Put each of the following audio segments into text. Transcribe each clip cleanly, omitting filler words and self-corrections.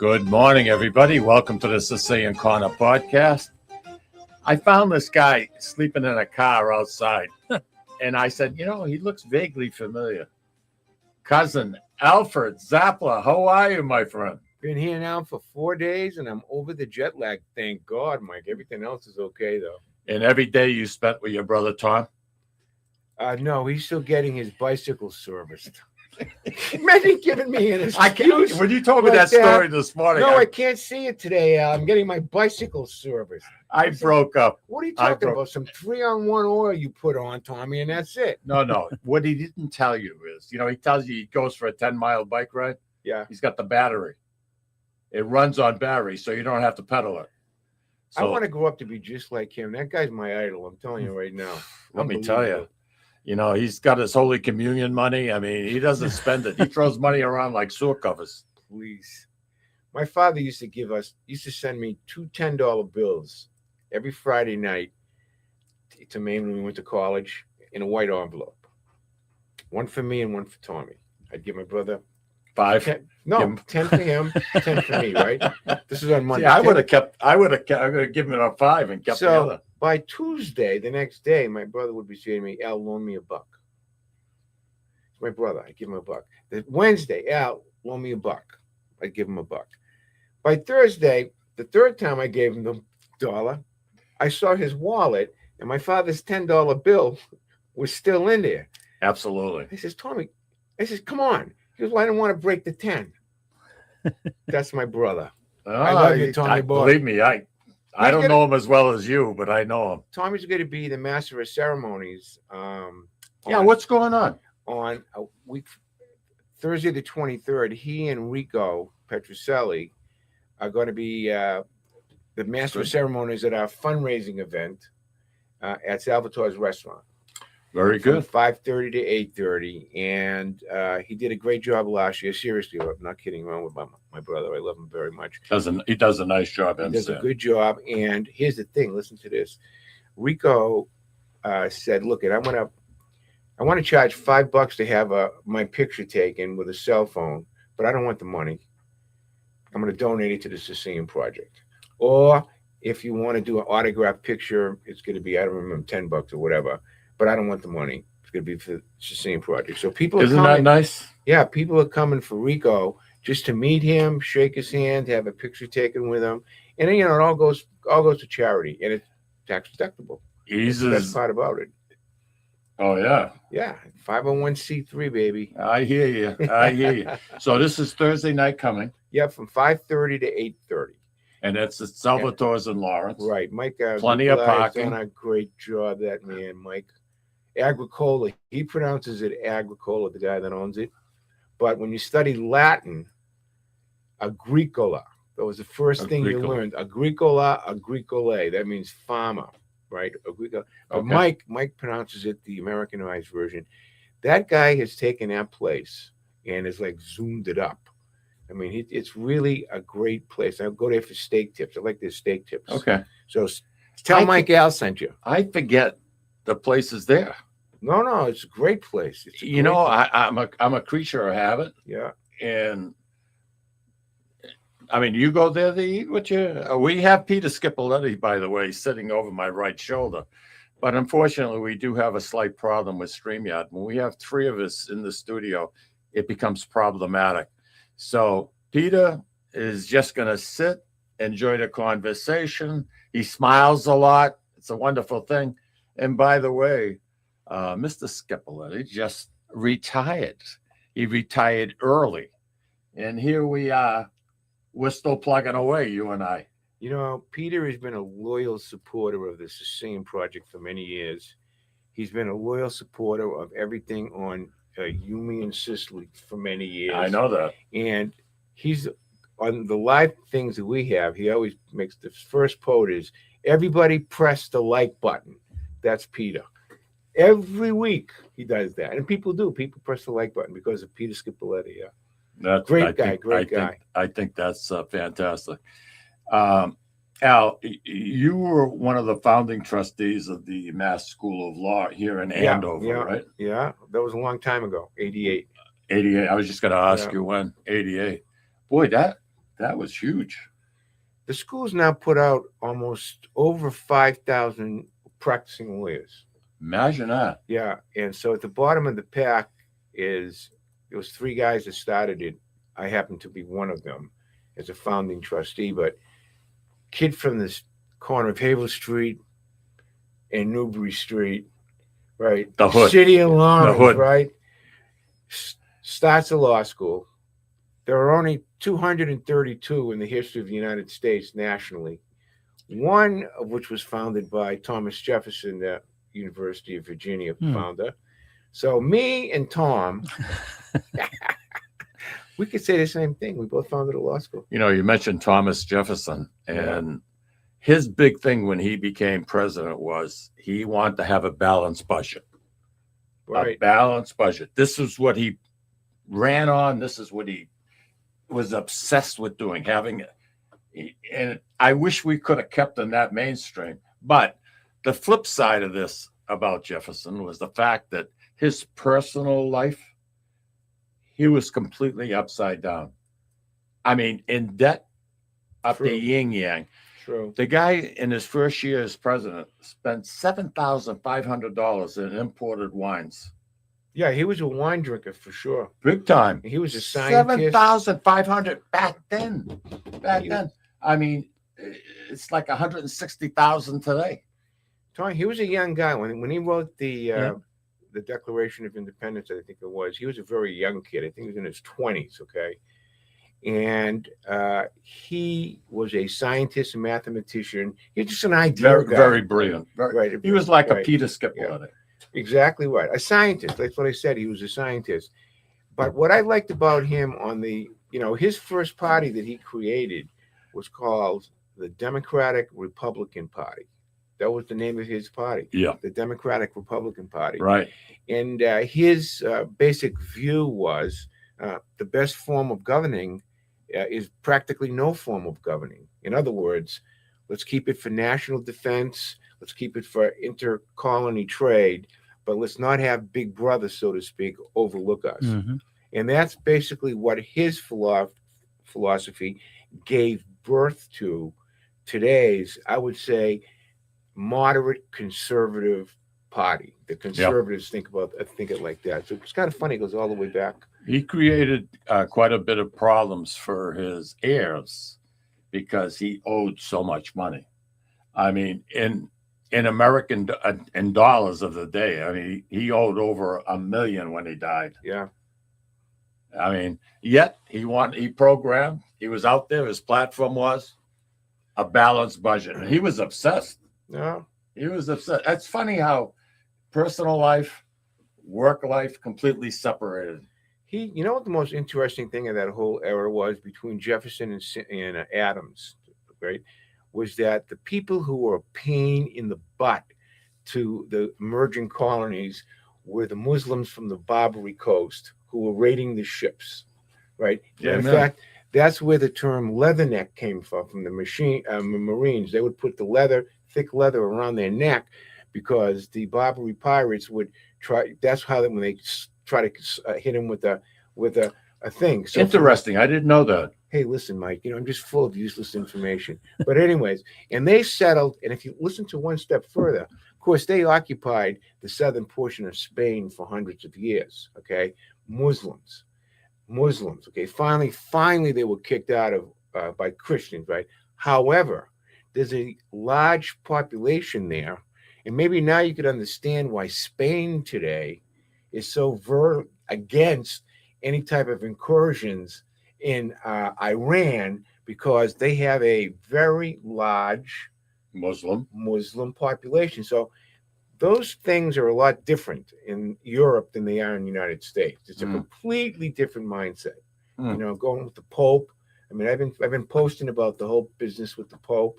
Good morning, everybody. Welcome to the Sicilian Corner podcast. I found this guy sleeping in a car outside, and I said, he looks vaguely familiar. Cousin Alfred Zappala, how are you, my friend? Been here now for 4 days, and I'm over the jet lag. Thank God, Mike. Everything else is okay, though. And every day you spent with your brother Tom? No, he's still getting his bicycle serviced. Imagine giving me an excuse. When you told me like that story this morning, No, I can't see it today. I'm getting my bicycle serviced. I broke up. What are you talking about? Some 3-on-1 oil you put on, Tommy, and that's it. No. What he didn't tell you is, he tells you he goes for a 10-mile bike ride. Yeah. He's got the battery. It runs on battery, so you don't have to pedal it. So, I want to grow up to be just like him. That guy's my idol. I'm telling you right now. Let me tell you. He's got his Holy Communion money. I mean, he doesn't spend it. He throws money around like sewer covers. Please. My father used to send me two $10 bills every Friday night to Maine when we went to college in a white envelope. One for me and one for Tommy. I'd give my brother 5. 10 for him, 10 for me, right? This is on Monday. I would have given it a 5 and kept the other. By Tuesday, the next day, my brother would be saying to me, Al, loan me $1. It's my brother. I give him $1. The Wednesday, Al, loan me $1. I give him $1. By Thursday, the third time I gave him the $1, I saw his wallet, and my father's $10 bill was still in there. Absolutely. I says, Tommy, come on. He goes, well, I don't want to break the 10. That's my brother. I love you, Tommy boy. Believe me, I don't know him as well as you, but I know him. Tommy's going to be the master of ceremonies. What's going on? On a week, Thursday the 23rd, he and Rico Petroselli are going to be the master of ceremonies at our fundraising event at Salvatore's restaurant. Very good. From 5:30 to 8:30, and he did a great job last year. Seriously, I'm not kidding around with my brother. I love him very much. He does a nice job. He does a good job. And here's the thing. Listen to this. Rico said, "Look, I want to charge $5 to have my picture taken with a cell phone, but I don't want the money. I'm going to donate it to the Sicilian Project. Or if you want to do an autograph picture, it's going to be, I don't remember, $10 or whatever. But I don't want the money. It's going to be for the Sicilian Project." So people Isn't that nice? Yeah, people are coming for Rico just to meet him, shake his hand, have a picture taken with him, and then, it all goes to charity, and it's tax deductible. That's the best part about it. Oh yeah, yeah, 501c3 baby. I hear you. So this is Thursday night coming. Yeah, from 5:30 to 8:30. And that's at Salvatore's in Lawrence. Right, Mike. Plenty of parking. Done a great job, that man, Mike. Agricola. He pronounces it Agricola, the guy that owns it. But when you study Latin, agricola. That was the first thing you learned. Agricola, agricole. That means farmer, right? Agricola. But Mike pronounces it the Americanized version. That guy has taken that place and has zoomed it up. I mean, it's really a great place. I go there for steak tips. I like their steak tips. Okay. So tell Mike Al sent you. I forget the place is there. No, it's a great place. I'm a creature of habit. Yeah. And I mean, you go there to eat with you. We have Peter Scipoletti, by the way, sitting over my right shoulder. But unfortunately, we do have a slight problem with StreamYard. When we have 3 of us in the studio, it becomes problematic. So Peter is just going to sit, enjoy the conversation. He smiles a lot. It's a wonderful thing. And by the way, Mr. Scipoletti just retired. He retired early. And here we are. We're still plugging away, you and I. Peter has been a loyal supporter of the Sicilian Project for many years. He's been a loyal supporter of everything on You Me and Sicily for many years. I know that. And he's on the live things that we have. He always makes the first quote is, "Everybody press the like button." That's Peter. Every week he does that. And people do. People press the like button because of Peter Scipoletti. Yeah. Great guy. I think that's fantastic. Al, you were one of the founding trustees of the Mass School of Law here in Andover, right? Yeah, that was a long time ago, 88. 88. I was just going to ask you when. 88. Boy, that That was huge. The school's now put out almost over 5,000 practicing lawyers. Imagine that. Yeah, and so at the bottom of the pack is it was three guys that started it. I happen to be one of them as a founding trustee, but kid from this corner of Havel Street and Newbury Street, right? The hood. City of Lawrence, hood. right? Starts a law school. There are only 232 in the history of the United States nationally, one of which was founded by Thomas Jefferson, the University of Virginia founder. So me and Tom, we could say the same thing. We both founded a law school. You know, you mentioned Thomas Jefferson, and his big thing when he became president was he wanted to have a balanced budget. Right. A balanced budget. This is what he ran on. This is what he was obsessed with doing, having it. And I wish we could have kept in that mainstream. But the flip side of this about Jefferson was the fact that his personal life, he was completely upside down. I mean, in debt up True. the yin yang. True. The guy in his first year as president spent $7,500 in imported wines. Yeah, he was a wine drinker for sure. Big time. He was a scientist. $7,500 back then. I mean, it's like $160,000 today. Tony, he was a young guy when he wrote the Declaration of Independence. I think it was. He was a very young kid. I think he was in his 20s. Okay, and he was a scientist, a mathematician. He's just an idea guy. Very brilliant. Right. He was like a Peter Sicily. Exactly right. A scientist. That's what I said. He was a scientist. But what I liked about him on his first party that he created was called the Democratic Republican Party. That was the name of his party. Yeah. The Democratic Republican Party. Right. And his basic view was the best form of governing is practically no form of governing. In other words, let's keep it for national defense. Let's keep it for inter-colony trade, but let's not have Big Brother, so to speak, overlook us. Mm-hmm. And that's basically what his philosophy gave birth to today's, I would say, moderate conservative party. The conservatives think it like that. So it's kind of funny. It goes all the way back. He created quite a bit of problems for his heirs because he owed so much money. I mean, in American in dollars of the day, I mean, he owed over $1 million when he died. Yeah. I mean, yet he programmed. He was out there. His platform was a balanced budget, and he was obsessed. No, he was upset. It's funny how personal life, work life, completely separated. You know what the most interesting thing of that whole era was between Jefferson and Adams, right? Was that the people who were a pain in the butt to the emerging colonies were the Muslims from the Barbary Coast who were raiding the ships, right? Yeah, in fact, that's where the term leatherneck came from the Marines. They would put the thick leather around their neck because the Barbary pirates would try. That's how when they try to hit him with a thing. So interesting. I didn't know that. Hey, listen, Mike, I'm just full of useless information. But anyways, and they settled, and if you listen to one step further, of course, they occupied the southern portion of Spain for hundreds of years, okay? Muslims, okay? Finally, they were kicked out of by Christians, right? However, there's a large population there, and maybe now you could understand why Spain today is so against any type of incursions in Iran, because they have a very large Muslim population. So those things are a lot different in Europe than they are in the United States. It's a completely different mindset. You know, going with the Pope. I mean, I've been posting about the whole business with the Pope,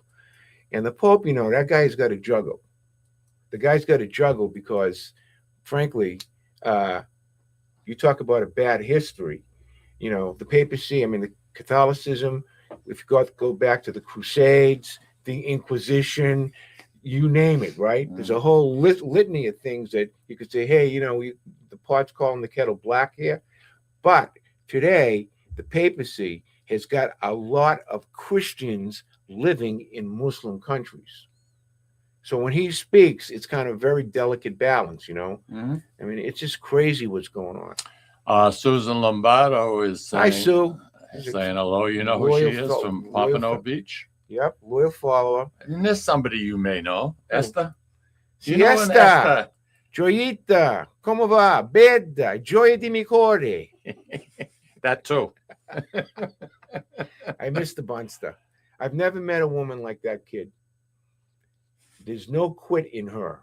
and the Pope. You know, that guy's got to juggle. The guy's got to juggle because, frankly, you talk about a bad history. You know, the papacy, I mean, the Catholicism, if you go back to the Crusades, the Inquisition, you name it, right? There's a whole litany of things that you could say, hey, you know, the pot's calling the kettle black here. But today, the papacy has got a lot of Christians living in Muslim countries. So when he speaks, it's kind of very delicate balance, you know. Mhm. I mean, it's just crazy what's going on. Susan Lombardo is Hi, saying, Sue. She's a saying hello. You know who she is from Pompano Beach? Yep, loyal follower. And there's somebody you may know, Esther. Do you Siesta, know an Esther? Gioita, come va? Beda, gioia di mi cuore. That too. I miss the Bunster. I've never met a woman like that kid. There's no quit in her.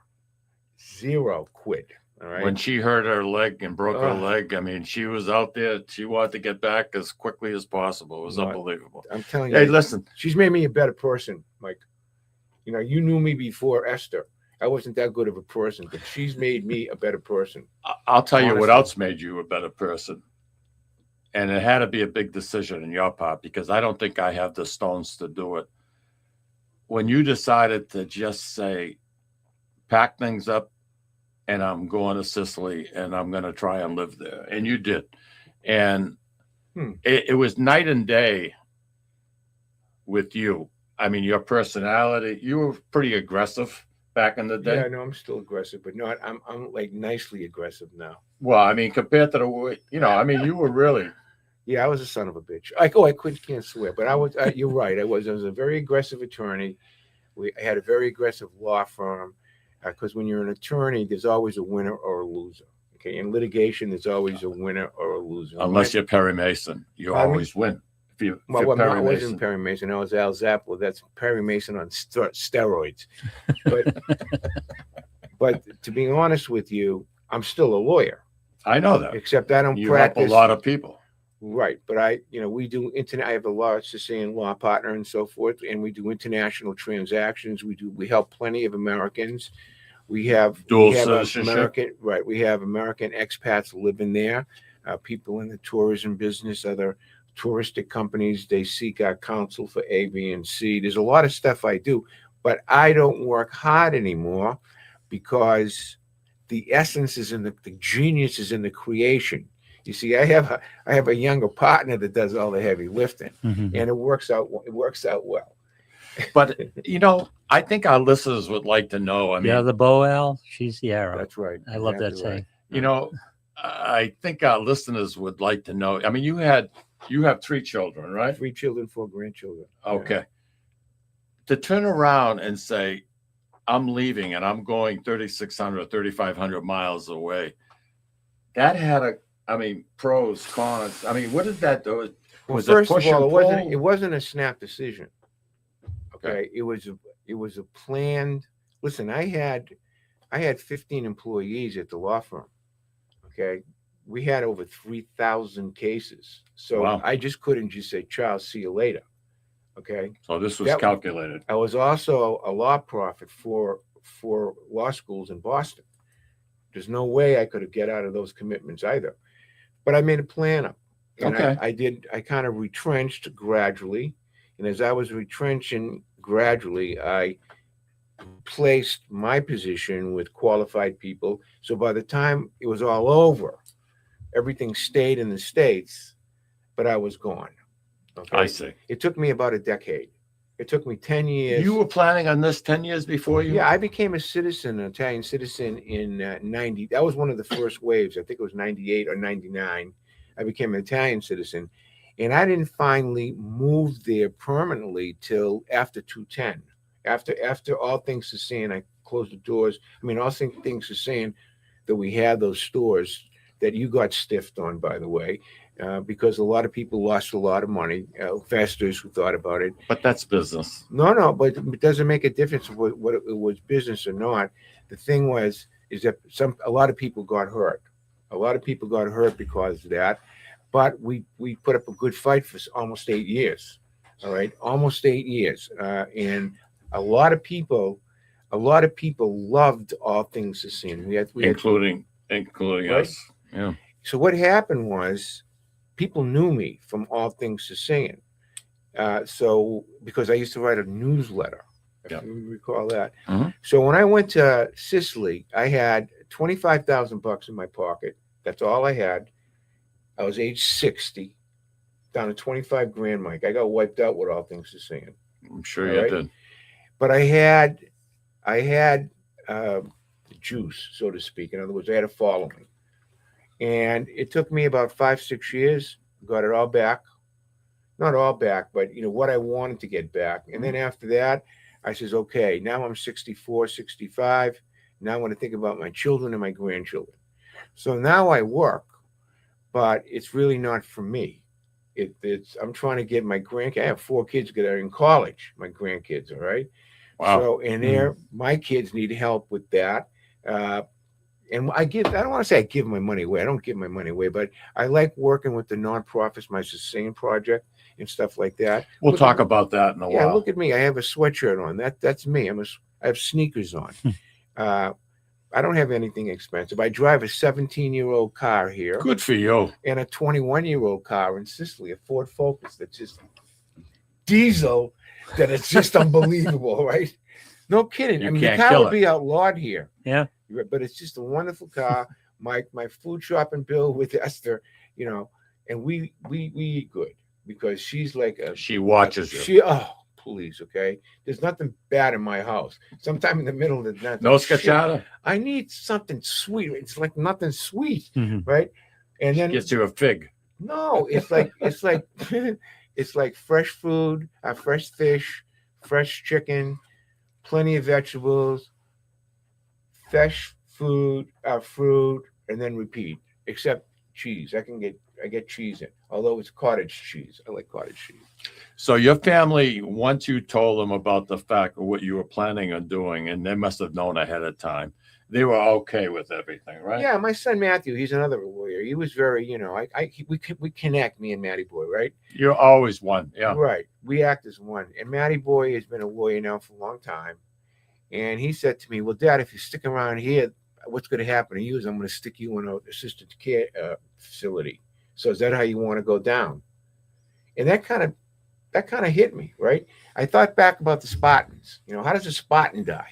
Zero quit. All right. When she hurt her leg and broke her Ugh. leg, I mean, she was out there. She wanted to get back as quickly as possible. It was unbelievable. I'm telling Hey, you, listen, she's made me a better person, Mike. You know, you knew me before Esther. I wasn't that good of a person, but she's made me a better person. I'll tell you what Honestly. else made you a better person. And it had to be a big decision on your part because I don't think I have the stones to do it. When you decided to just say, pack things up and I'm going to Sicily and I'm going to try and live there. And you did. And it was night and day with you. I mean, your personality, you were pretty aggressive back in the day. Yeah, no, I'm still aggressive, but not. I'm like nicely aggressive now. Well, I mean, compared to the, you know, I mean, you were really. Yeah, I was a son of a bitch. I can't swear, but I was. You're right. I was a very aggressive attorney. I had a very aggressive law firm because when you're an attorney, there's always a winner or a loser. Okay, in litigation, there's always a winner or a loser. Unless you're Perry Mason, you always win. Well, I wasn't Perry Mason. I was Al Zappala. That's Perry Mason on steroids. But to be honest with you, I'm still a lawyer. I know that. Except I don't you practice. Help a lot of people. Right, but we do internet. I have a large Sicilian law partner and so forth, and we do international transactions. We help plenty of Americans. We have dual citizenship. We have American expats living there. People in the tourism business, other touristic companies, they seek our counsel for A, B, and C. There's a lot of stuff I do, but I don't work hard anymore because the essence is in the genius is in the creation. You see, I have a younger partner that does all the heavy lifting, and it works out well. But you know, I think our listeners would like to know. I mean, the bow, Al. She's the arrow. That's right. I love that saying. Right. You know, I think our listeners would like to know. I mean, you have 3 children, right? 3 children, 4 grandchildren. Okay. Yeah. To turn around and say, I'm leaving and I'm going 3,600, 3,500 miles away. That had pros, cons. I mean, what did that do? Well, first of all, it wasn't a snap decision. Okay. It was a planned. Listen, I had 15 employees at the law firm. Okay. We had over 3,000 cases. So wow. I just couldn't just say, Charles, see you later. Okay. So this was calculated. I was also a law prophet for law schools in Boston. There's no way I could have get out of those commitments either. But I made a plan up. And I kind of retrenched gradually. And as I was retrenching gradually, I placed my position with qualified people. So by the time it was all over, everything stayed in the States, but I was gone. Okay? I see. It took me about a decade. It took me 10 years. You were planning on this 10 years before you? Yeah, I became an Italian citizen in 90. That was one of the first waves. I think it was 98 or 99. I became an Italian citizen. And I didn't finally move there permanently till after 2010. After all things Sicilian, I closed the doors. I mean, all things Sicilian that we had those stores that you got stiffed on, by the way, because a lot of people lost a lot of money, investors who thought about it. But that's business. No, but it doesn't make a difference what it was business or not. The thing is that a lot of people got hurt. A lot of people got hurt because of that. But we put up a good fight for almost 8 years. All right, almost 8 years, and a lot of people loved all things Sicilian. We had including right? us. Yeah. So what happened was, people knew me from all things Sicilian. So because I used to write a newsletter, if you recall that. Mm-hmm. So when I went to Sicily, I had $25,000 in my pocket. That's all I had. I was age 60. down to 25 grand, Mike. I got wiped out with all things Sicilian. I'm sure All you right. did. But I had the juice, so to speak. In other words, I had a following. And it took me about 5-6 years, got it all back. Not all back, but what I wanted to get back. And then after that, I says, okay, now I'm 64, 65. Now I want to think about my children and my grandchildren. So now I work, but it's really not for me. I'm trying to get my grandkids. I have 4 kids that are in college, my grandkids, all right? Wow. So, and my kids need help with that. And I don't want to say I give my money away. I don't give my money away, but I like working with the nonprofits, my Sicilian project and stuff like that. We'll talk about that in a Yeah, while. look at me. I have a sweatshirt on. That's me. I have sneakers on. I don't have anything expensive. I drive a 17-year-old car here Good for you. and a 21-year-old car in Sicily, a Ford Focus that's just diesel, that it's just unbelievable, right? No kidding. You I mean, can't the car kill would it. be outlawed here. Yeah. But it's just a wonderful car. My food shopping bill with Esther, and we eat good because she's like She watches you. she please, okay. There's nothing bad in my house. Sometime in the middle of the night. No scacciata? I need something sweet. It's like nothing sweet, Mhm. right? And then Gets you a fig. no, it's like it's like fresh food, fresh fish, fresh chicken, plenty of vegetables, fresh food, fruit, and then repeat. Except cheese. I get cheese in, although it's cottage cheese. I like cottage cheese. So your family, once you told them about the fact of what you were planning on doing, and they must have known ahead of time, they were okay with everything, right? Yeah, my son Matthew, he's another lawyer. He was very, we connect, me and Matty Boy, right? You're always one. Yeah. Right. We act as one. And Matty Boy has been a lawyer now for a long time. And he said to me, well, Dad, if you stick around here, what's going to happen to you is I'm going to stick you in an assisted care facility. So is that how you want to go down? And that kind of hit me, right? I thought back about the Spartans. How does a Spartan die?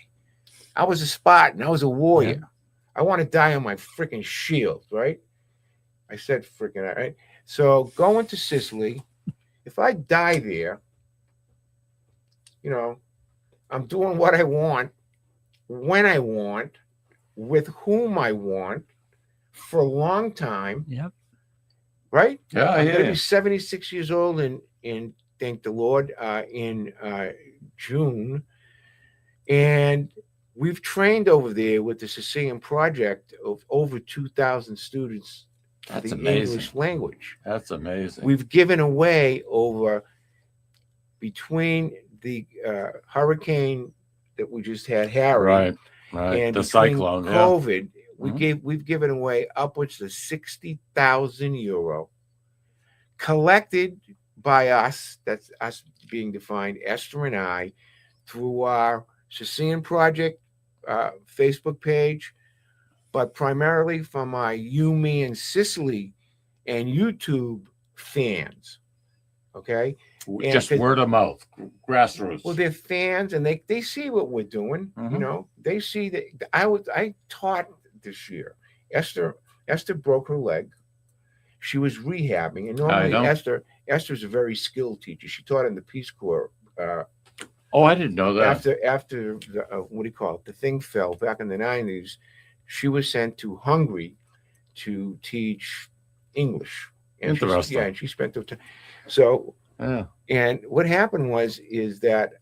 I was a Spartan. I was a warrior. Yeah. I want to die on my freaking shield, right? I said freaking, right? So going to Sicily, if I die there, I'm doing what I want, when I want, with whom I want, for a long time, Yep. right? Yeah, I'm yeah. going to be 76 years old in thank the Lord, in June. And we've trained over there with the Sicilian project of over 2,000 students That's the amazing. English language. That's amazing. We've given away between the hurricane that we just had, Harry, right. and The between cyclone. Yeah. COVID, Mhm. we've given away upwards of 60,000 euro collected by us. That's us being defined, Esther and I, through our Sicilian project Facebook page, but primarily from our You Me and Sicily and YouTube fans. Okay. And Just 'cause- word of mouth, grassroots. Well, they're fans and they see what we're doing. Mhm. They see that I taught this year. Esther broke her leg. She was rehabbing, and normally know. Esther's a very skilled teacher. She taught in the Peace Corps. Oh, I didn't know that. After the, what do you call it? The thing fell back in the 90s. She was sent to Hungary to teach English. And Interesting. and she spent the time. So, Yeah. and what happened is that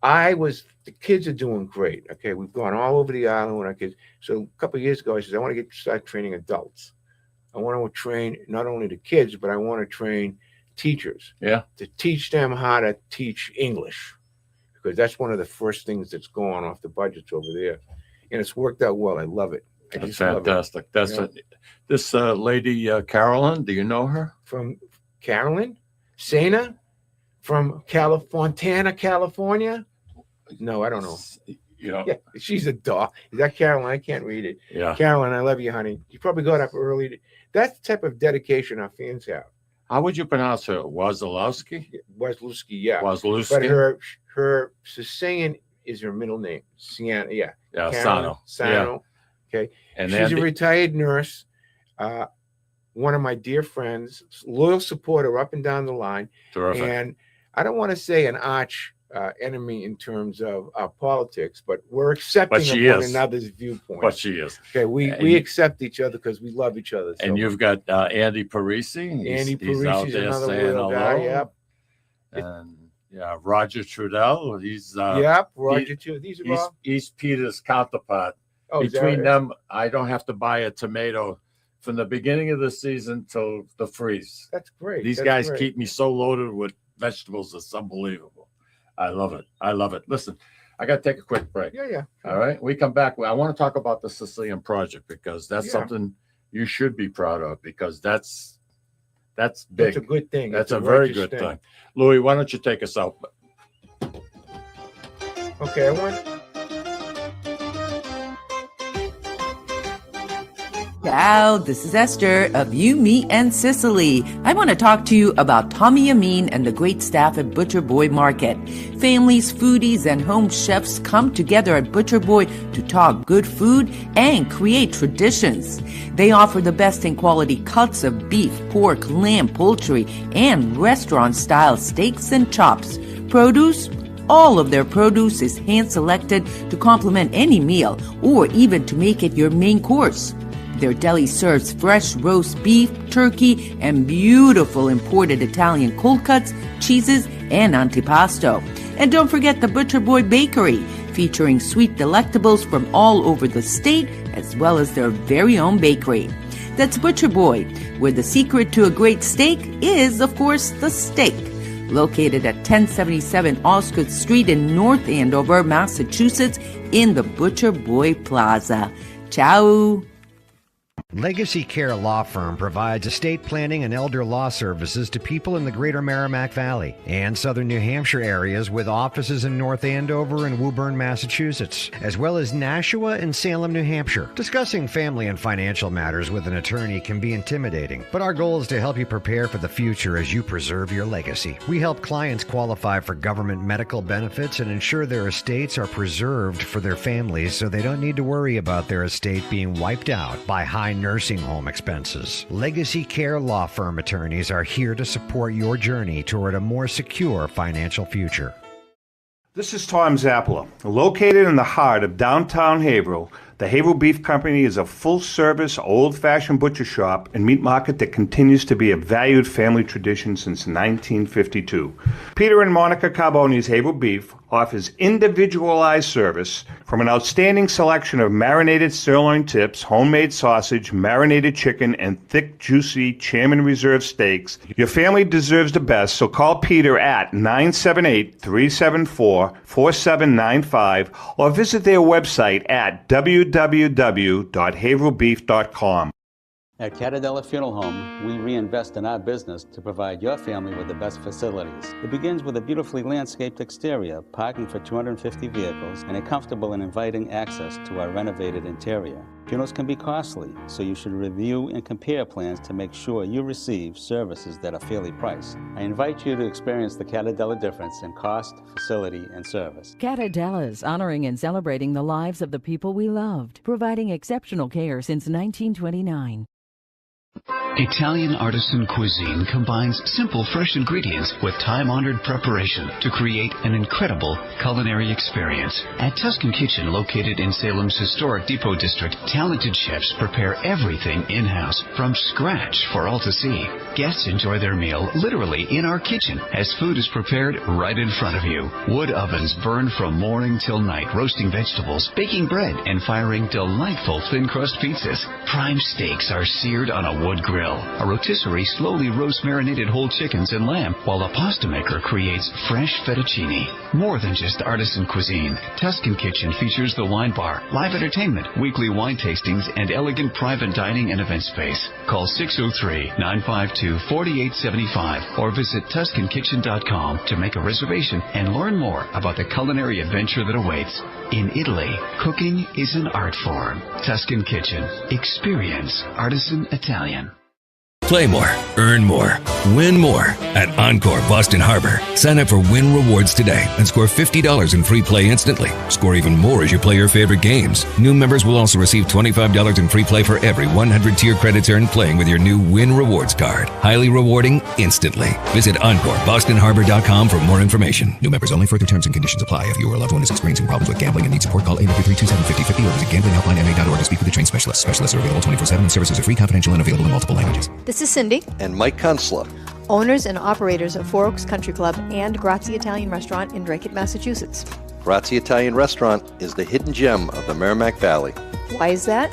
the kids are doing great. Okay, we've gone all over the island with our kids. So a couple of years ago, I said, I want to start training adults. I want to train not only the kids, but I want to train teachers. Yeah. To teach them how to teach English, because that's one of the first things that's going off the budgets over there, and it's worked out well. I love it. I That's just love it. fantastic. That's Yeah. This lady, Carolyn. Do you know her? From Carolyn, Sana, from Fontana, California. No, I don't know. Yeah, she's a dog. Is that Carolyn? I can't read it. Yeah. Carolyn, I love you, honey. You probably got up early. That's the type of dedication our fans have. How would you pronounce her? Wazalowski? Wazlowski, yeah. Wazlowski? But her Sicilian is her middle name. Sienna, yeah. Yeah, Carolyn Sano. Sano. Okay. And She's then a retired nurse. one of my dear friends, loyal supporter up and down the line. Terrific. And I don't want to say an arch enemy in terms of politics, but we're accepting she of one is. another's viewpoint. But she is. Okay, we accept each other because we love each other. And you've got Andy Parisi. Andy he's out Parisi's there another saying loyal guy. hello. Yep. And Roger Trudell. He's Roger too. These are all. East Peter's counterpart. Oh, Between them, I don't have to buy a tomato from the beginning of the season till the freeze. That's great. These guys keep me so loaded with vegetables. It's unbelievable. I love it. I love it. Listen, I got to take a quick break. Yeah. All right. We come back. I want to talk about the Sicilian project because that's something you should be proud of because that's big. That's a good thing. That's a very good thing. Louis, why don't you take us out? Okay, I want. Ciao, this is Esther of You, Me and Sicily. I want to talk to you about Tommy Amin and the great staff at Butcher Boy Market. Families, foodies, and home chefs come together at Butcher Boy to talk good food and create traditions. They offer the best in quality cuts of beef, pork, lamb, poultry, and restaurant-style steaks and chops. Produce? All of their produce is hand-selected to complement any meal or even to make it your main course. Their deli serves fresh roast beef, turkey, and beautiful imported Italian cold cuts, cheeses, and antipasto. And don't forget the Butcher Boy Bakery, featuring sweet delectables from all over the state, as well as their very own bakery. That's Butcher Boy, where the secret to a great steak is, of course, the steak. Located at 1077 Osgood Street in North Andover, Massachusetts, in the Butcher Boy Plaza. Ciao! Legacy Care Law Firm provides estate planning and elder law services to people in the greater Merrimack Valley and southern New Hampshire areas with offices in North Andover and Woburn, Massachusetts, as well as Nashua and Salem, New Hampshire. Discussing family and financial matters with an attorney can be intimidating, but our goal is to help you prepare for the future as you preserve your legacy. We help clients qualify for government medical benefits and ensure their estates are preserved for their families so they don't need to worry about their estate being wiped out by high nursing home expenses. Legacy Care Law Firm attorneys are here to support your journey toward a more secure financial future. This is Tom Zappala. Located in the heart of downtown Haverhill, the Haverhill Beef Company is a full-service, old-fashioned butcher shop and meat market that continues to be a valued family tradition since 1952. Peter and Monica Carboni's Haverhill Beef offers individualized service from an outstanding selection of marinated sirloin tips, homemade sausage, marinated chicken, and thick, juicy Chairman Reserve steaks. Your family deserves the best, so call Peter at 978-374-4795 or visit their website at www.haverhillbeef.com. At Catadella Funeral Home, we reinvest in our business to provide your family with the best facilities. It begins with a beautifully landscaped exterior, parking for 250 vehicles, and a comfortable and inviting access to our renovated interior. Funerals can be costly, so you should review and compare plans to make sure you receive services that are fairly priced. I invite you to experience the Catadella difference in cost, facility, and service. Catadella's honoring and celebrating the lives of the people we loved, providing exceptional care since 1929. Italian artisan cuisine combines simple, fresh ingredients with time-honored preparation to create an incredible culinary experience. At Tuscan Kitchen, located in Salem's historic Depot District, talented chefs prepare everything in-house from scratch for all to see. Guests enjoy their meal literally in our kitchen as food is prepared right in front of you. Wood ovens burn from morning till night, roasting vegetables, baking bread, and firing delightful thin-crust pizzas. Prime steaks are seared on a wood grill. A rotisserie slowly roasts marinated whole chickens and lamb, while a pasta maker creates fresh fettuccine. More than just artisan cuisine, Tuscan Kitchen features the wine bar, live entertainment, weekly wine tastings, and elegant private dining and event space. Call 603-952-4875 or visit TuscanKitchen.com to make a reservation and learn more about the culinary adventure that awaits. In Italy, cooking is an art form. Tuscan Kitchen. Experience artisan Italian. Play more, earn more, win more at Encore Boston Harbor. Sign up for Win Rewards today and score $50 in free play instantly. Score even more as you play your favorite games. New members will also receive $25 in free play for every 100 tier credits earned playing with your new Win Rewards card. Highly rewarding instantly. Visit EncoreBostonHarbor.com for more information. New members only. Further terms and conditions apply. If you or a loved one is experiencing problems with gambling and needs support, call 833-273-5050 or visit GamblingHelplineMA.org to speak with a trained specialist. Specialists are available 24/7 and services are free, confidential, and available in multiple languages. This is Cindy. And Mike Kunstler, Owners and operators of Four Oaks Country Club and Grazie Italian Restaurant in Drake, Massachusetts. Grazie Italian Restaurant is the hidden gem of the Merrimack Valley. Why is that?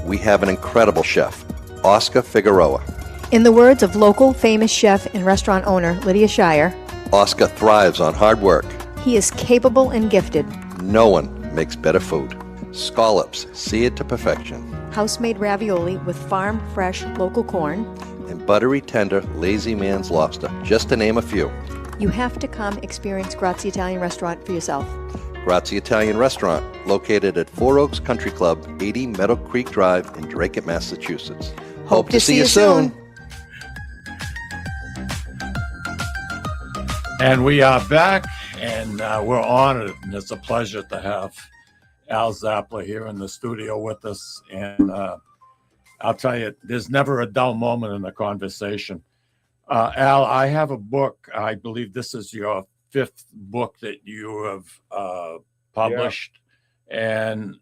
We have an incredible chef, Oscar Figueroa. In the words of local famous chef and restaurant owner Lydia Shire, Oscar thrives on hard work. he is capable and gifted. No one makes better food. Scallops, seared to perfection. House-made ravioli with farm-fresh local corn. And buttery, tender, lazy man's lobster, just to name a few. You have to come experience Grazie Italian Restaurant for yourself. Grazie Italian Restaurant, located at Four Oaks Country Club, 80 Meadow Creek Drive in Drake, Massachusetts. Hope to see you soon. And we are back, and we're honored, and it's a pleasure to have Al Zappala here in the studio with us. And I'll tell you, there's never a dull moment in the conversation. Al, I have a book. I believe this is your 5th book that you have published. Yeah. And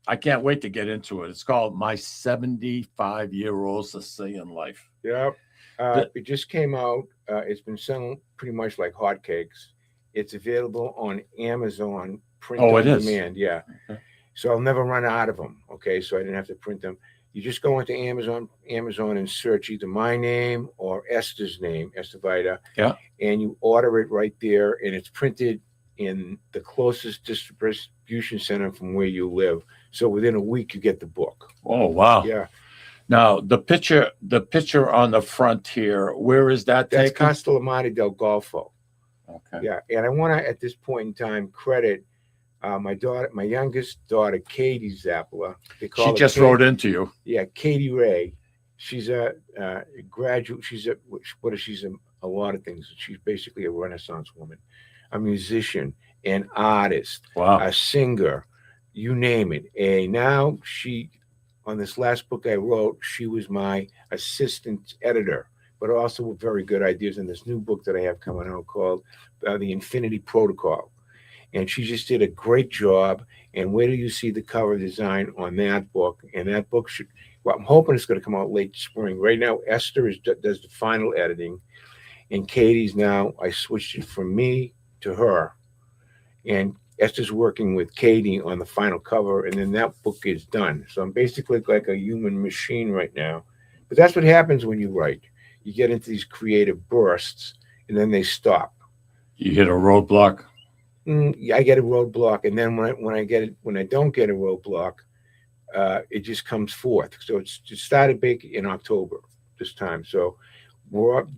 I can't wait to get into it. It's called My 75-Year-Old Sicilian Life. Yeah. It just came out. It's been selling pretty much like hotcakes. It's available on Amazon, print on demand. Yeah. Okay. So I'll never run out of them. Okay. So I didn't have to print them. You just go into Amazon and search either my name or Esther's name, Esther Vida. Yeah. And you order it right there, and it's printed in the closest distribution center from where you live. So within a week, you get the book. Oh, wow. Yeah. Now, the picture on the front here, where is that That's taken? Castellamare del Golfo. Okay. Yeah. And I want to, at this point in time, credit my youngest daughter, Katie Zappala. She just wrote into you. Yeah, Katie Ray. She's a graduate. She's a lot of things. She's basically a Renaissance woman, a musician, an artist, a singer, you name it. And now on this last book I wrote, she was my assistant editor, but also with very good ideas in this new book that I have coming out called The Infinity Protocol. And she just did a great job. And where do you see the cover design on that book? And that book I'm hoping it's going to come out late spring. Right now, Esther does the final editing. And Katie's now, I switched it from me to her. And Esther's working with Katie on the final cover. And then that book is done. So I'm basically like a human machine right now. But that's what happens when you write. You get into these creative bursts, and then they stop. You hit a roadblock. I get a roadblock, and then when I don't get a roadblock, it just comes forth. So it started big in October this time. So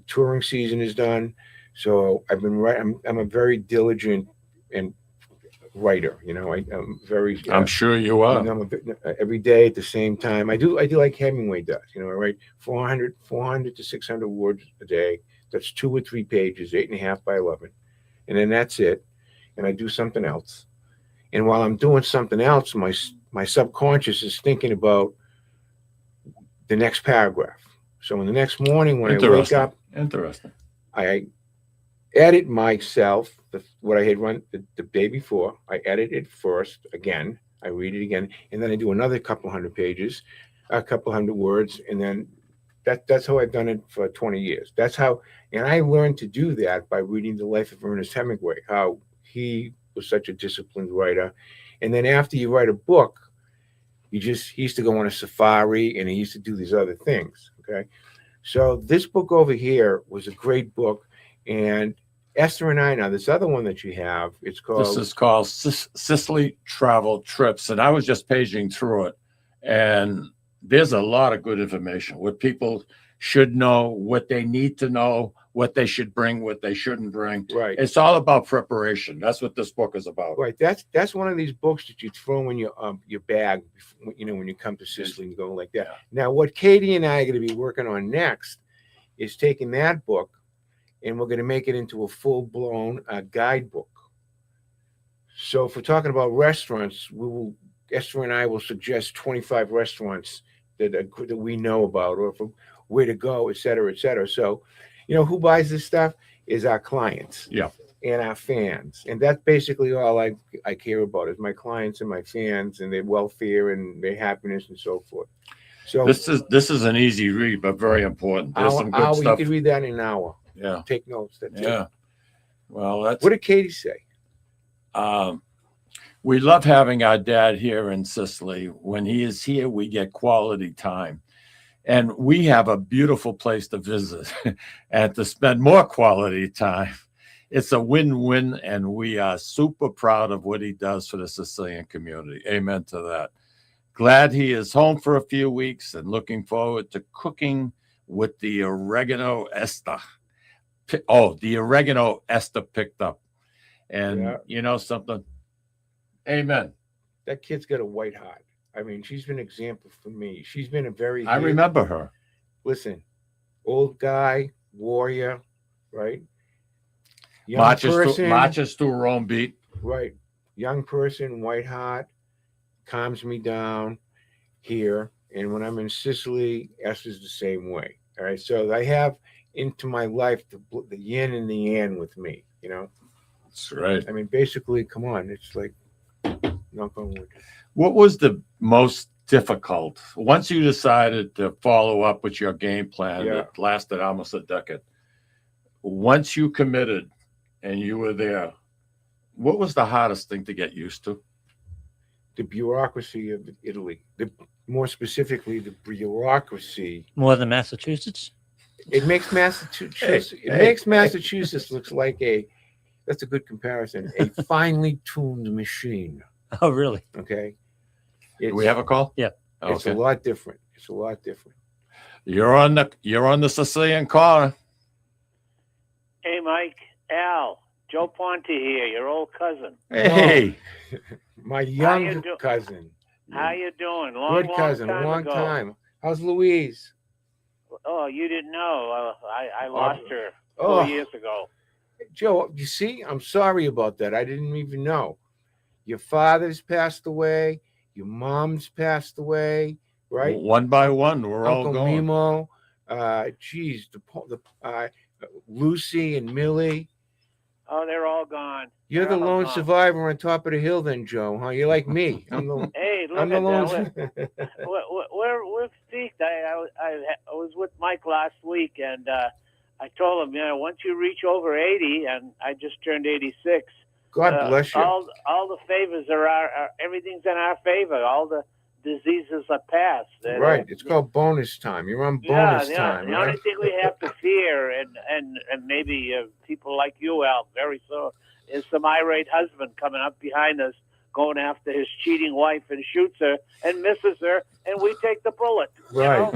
touring season is done. So I've been writing. I'm a very diligent and writer. I'm very. I'm sure you are. Every day at the same time. I do like Hemingway does. I write 400 to 600 words a day. That's 2 or 3 pages, 8.5 by 11, and then that's it. And I do something else. And while I'm doing something else, my subconscious is thinking about the next paragraph. So in the next morning when I wake up, I edit myself, what I had run the day before. I edit it first again. I read it again. And then I do another couple hundred pages, a couple hundred words. And then that's how I've done it for 20 years. That's how, and I learned to do that by reading the life of Ernest Hemingway, how he was such a disciplined writer. And then after you write a book, he used to go on a safari and he used to do these other things. Okay. So this book over here was a great book. And Esther and I, now this other one that you have, this is called Sicily Travel Trips. And I was just paging through it. And there's a lot of good information, what people should know, what they need to know, what they should bring, what they shouldn't bring. Right. It's all about preparation. That's what this book is about. Right. That's one of these books that you throw in your bag, when you come to Sicily and go like that. Yeah. Now, what Katie and I are going to be working on next is taking that book, and we're going to make it into a full-blown guidebook. So if we're talking about restaurants, Esther and I will suggest 25 restaurants that we know about, or where to go, et cetera, et cetera. So, who buys this stuff is our clients. Yeah. And our fans. And that's basically all I care about is my clients and my fans and their welfare and their happiness and so forth. So this is an easy read, but very important. There's some good you stuff. could read that in an hour. Yeah. Take notes. That's Yeah. it. Well, that's What did Katie say? we love having our dad here in Sicily. When he is here, we get quality time. And we have a beautiful place to visit and to spend more quality time. It's a win-win, and we are super proud of what he does for the Sicilian community. Amen to that. Glad he is home for a few weeks and looking forward to cooking with the oregano Esther. The oregano Esther picked up. And you know something? Amen. That kid's got a white heart. I mean, she's been an example for me. She's been a very... I remember her. Listen, old guy, warrior, right? Marches through Rome beat. Right. Young person, white heart, calms me down here. And when I'm in Sicily, Esther's the same way. All right. So I have into my life the yin and the yang with me, That's right. I mean, basically, come on. It's like, knock on wood. What was the most difficult once you decided to follow up with your game plan that lasted almost a decade? Once you committed and you were there, what was the hardest thing to get used to? The bureaucracy of Italy. More specifically, the bureaucracy. More than Massachusetts? It makes Massachusetts looks like that's a good comparison, a finely tuned machine. Oh, really? Okay. Do we have a call? Yeah. It's a lot different. It's a lot different. You're on the Sicilian Corner. Hey, Mike, Al, Joe Ponte here, your old cousin. Hey. My young cousin. How you doing? Good cousin, long time. How's Louise? Oh, you didn't know. I lost her 4 years ago. Joe, you see, I'm sorry about that. I didn't even know. Your father's passed away. Your mom's passed away, right? One by one, we're Uncle all going. Mimo, Lucy and Millie. Oh, they're all gone. You're the lone survivor on top of the hill, then, Joe. Huh? You're like me. I'm the. Hey, look I'm the at lone. that. We're peaked. I was with Mike last week, and I told him, once you reach over 80, and I just turned 86. God bless you. All the favors are everything's in our favor. All the diseases are past. Right. It's called bonus time. You're on bonus time. The only thing we have to fear, and maybe people like you, Al, very so, is some irate husband coming up behind us, going after his cheating wife and shoots her and misses her, and we take the bullet. Right.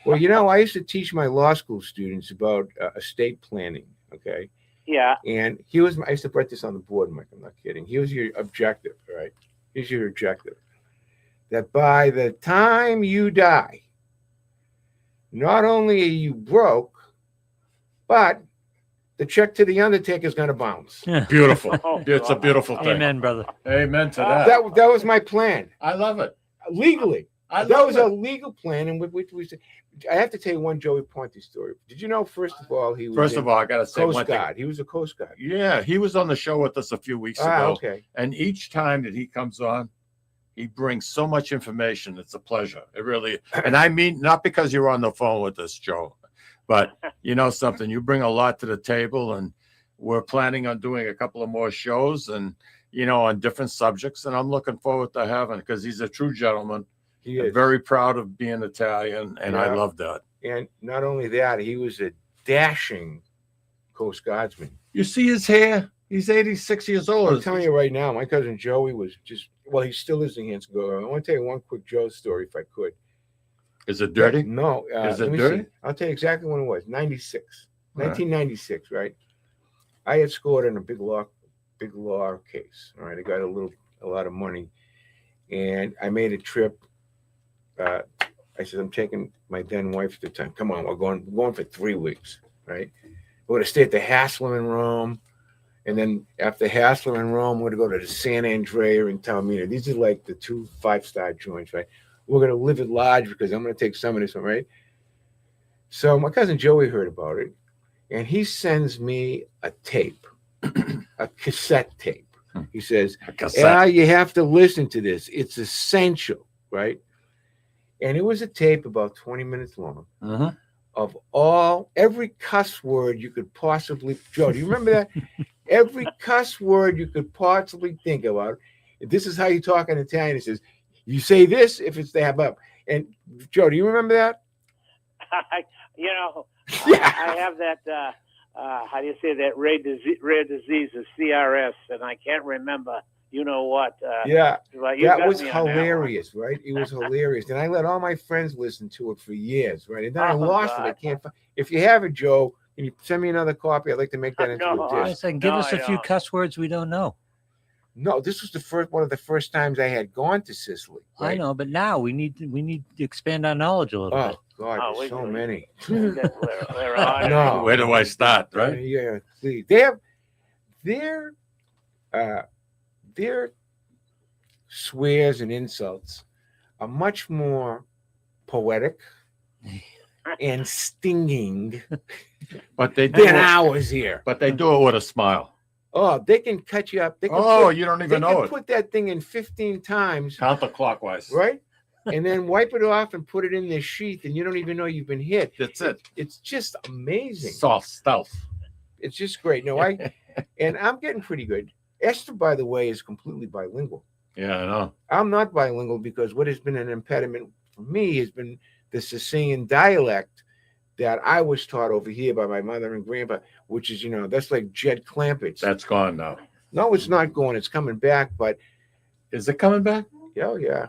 Well, I used to teach my law school students about estate planning. Okay. Yeah. And I used to write this on the board, Mike. I'm not kidding. Here's your objective, right? Here's your objective. That by the time you die, not only are you broke, but the check to the undertaker is going to bounce. Yeah. Beautiful. It's a beautiful thing. Amen, brother. Amen to that. That was my plan. I love it. Legally. That was a legal plan, and I have to tell you one Joey Ponte story. Did you know? First of all, he was. First of all, I gotta say Coast one thing. Guard. He was a Coast Guard. Yeah, he was on the show with us a few weeks ago. Okay. And each time that he comes on, he brings so much information. It's a pleasure. It really. And I mean, not because you're on the phone with us, Joe, but you know something. You bring a lot to the table, and we're planning on doing a couple of more shows, and on different subjects. And I'm looking forward to having it because he's a true gentleman. He is. Very proud of being Italian, and I love that. And not only that, he was a dashing Coast Guardsman. You see his hair? He's 86 years old. I'm telling you right now, my cousin Joey was he still is the handsome girl. I want to tell you one quick Joe story, if I could. Is it dirty? No. Is it let me dirty? see. I'll tell you exactly when it was. 96. 1996, right? I had scored in a big law case. All right, I got a lot of money, and I made a trip. I said, I'm taking my then wife at the time. Come on, we're going for 3 weeks, right? We're going to stay at the Hassler in Rome. And then after Hassler in Rome, we're going to go to the San Andrea in Taormina. These are like the 2 5-star joints, right? We're going to live at Lodge because I'm going to take some of this one, right? So my cousin Joey heard about it, and he sends me a tape, a cassette tape. He says, you have to listen to this. It's essential, right? And it was a tape about 20 minutes long of every cuss word you could possibly, Joe, do you remember that? Every cuss word you could possibly think about. This is how you talk in Italian. It says, you say this if it's the up. And Joe, do you remember that? I have that, how do you say that, rare disease, the CRS, and I can't remember, what. That was me hilarious, right? It was hilarious. And I let all my friends listen to it for years, right? And then I lost it. I can't find. If you have it, Joe, can you send me another copy? I'd like to make that into a disc. I said, give us a few cuss words we don't know. No, this was one of the first times I had gone to Sicily. Right? I know, but now we need to expand our knowledge a little bit. Oh God, there's so many. Where do I start? Right? Yeah, please. They have their swears and insults are much more poetic and stinging but they than ours here. But they do it with a smile. Oh, they can cut you up. They can you don't even know it. They can put that thing in 15 times. Counterclockwise. Right? And then wipe it off and put it in their sheath, and you don't even know you've been hit. That's it. It's just amazing. Soft stealth. It's just great. No, and I'm getting pretty good. Esther, by the way, is completely bilingual. Yeah, I know. I'm not bilingual because what has been an impediment for me has been the Sicilian dialect that I was taught over here by my mother and grandpa, which is, that's like Jed Clampett. That's gone now. No, it's not going. It's coming back, but is it coming back? Oh, yeah.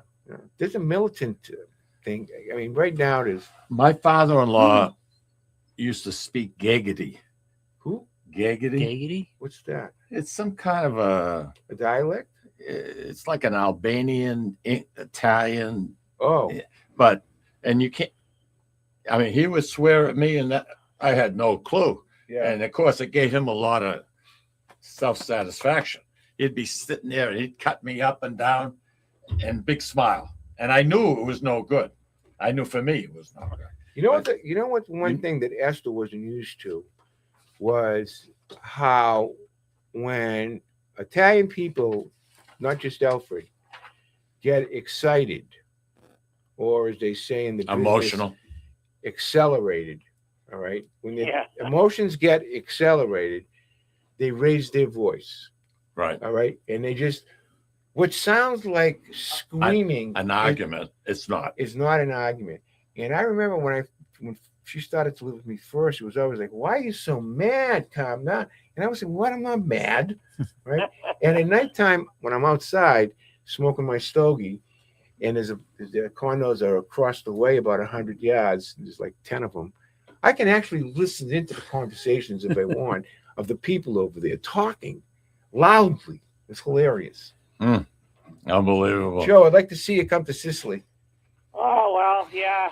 There's a militant thing. I mean, right now there's. My father-in-law used to speak Gaggedy. Who? Gaggedy. Gaggedy? What's that? It's some kind of a dialect. It's like an Albanian, Italian. Oh, and you can't. I mean, he would swear at me, and that I had no clue. Yeah. And of course, it gave him a lot of self-satisfaction. He'd be sitting there, and he'd cut me up and down, and big smile. And I knew it was no good. I knew for me it was no good. You know what? One thing that Esther wasn't used to was how when Italian people, not just Alfred, get excited, or as they say in the business, emotional, accelerated. All right, when the emotions get accelerated, they raise their voice. Right. All right, and they just what sounds like screaming, an argument. It's not. It's not an argument. And I remember when she started to live with me first, it was always like, "Why are you so mad? Calm down." And I was saying, "What? I'm not mad, right?" And at nighttime, when I'm outside smoking my stogie, and the condos are across the way about 100 yards, there's like 10 of them. I can actually listen into the conversations if I want of the people over there talking loudly. It's hilarious. Unbelievable. Joe, I'd like to see you come to Sicily. Oh, well, yeah.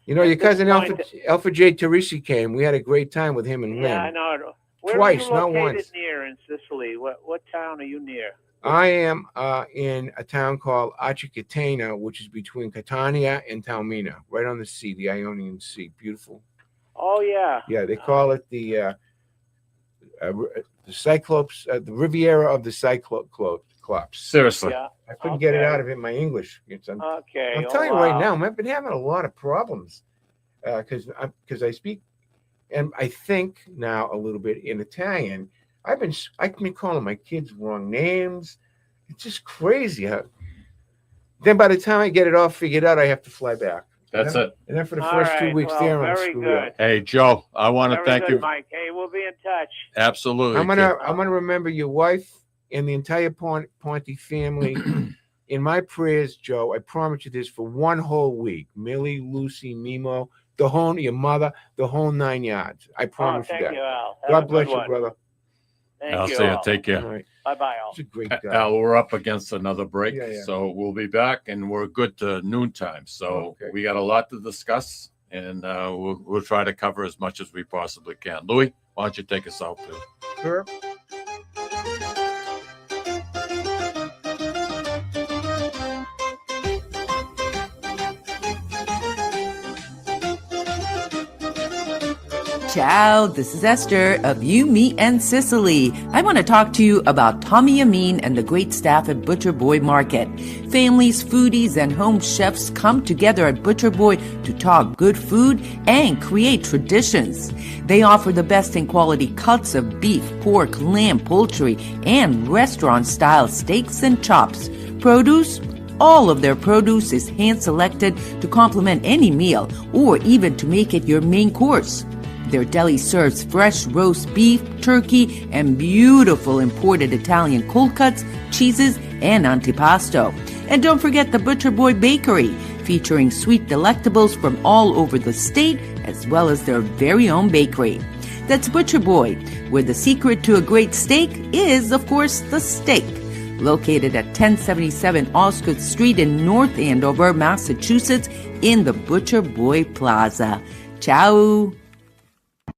Your cousin Alpha J. Teresi came. We had a great time with him and Lynn. Yeah, I know. Where Twice, are you not located once. near in Sicily? What town are you near? I am in a town called Acicattena, which is between Catania and Taormina, right on the sea, the Ionian Sea. Beautiful. Oh, yeah. Yeah, they call it the Cyclops, the Riviera of the Cyclops. Seriously. Yeah. I couldn't get it out of it in my English. I'm telling you right now, I've been having a lot of problems because I speak, and I think now a little bit in Italian. I've been calling my kids wrong names. It's just crazy. Then by the time I get it all figured out, I have to fly back. That's it. And then for the first 2 weeks there, I'm screwed up. Hey, Joe, I want to thank you, Mike. Hey, we'll be in touch. Absolutely. I'm gonna remember your wife and the entire Ponte family in my prayers, Joe. I promise you this for one whole week. Millie, Lucy, Mimo, the whole, your mother, the whole 9 yards. I promise thank you that. you, Al. Have a God bless good you, one. brother. Thank I'll you, see you. Al. Take care. All right. Bye-bye, Al. He's a great guy. Al, we're up against another break, Yeah, yeah. so we'll be back, and we're good to noontime. So Okay. we got a lot to discuss, and we'll try to cover as much as we possibly can. Louis, why don't you take us out, too? Sure. Ciao, this is Esther of You, Me and Sicily. I want to talk to you about Tommy Amin and the great staff at Butcher Boy Market. Families, foodies, and home chefs come together at Butcher Boy to talk good food and create traditions. They offer the best in quality cuts of beef, pork, lamb, poultry, and restaurant-style steaks and chops. Produce? All of their produce is hand-selected to complement any meal or even to make it your main course. Their deli serves fresh roast beef, turkey, and beautiful imported Italian cold cuts, cheeses, and antipasto. And don't forget the Butcher Boy Bakery, featuring sweet delectables from all over the state, as well as their very own bakery. That's Butcher Boy, where the secret to a great steak is, of course, the steak. Located at 1077 Osgood Street in North Andover, Massachusetts, in the Butcher Boy Plaza. Ciao!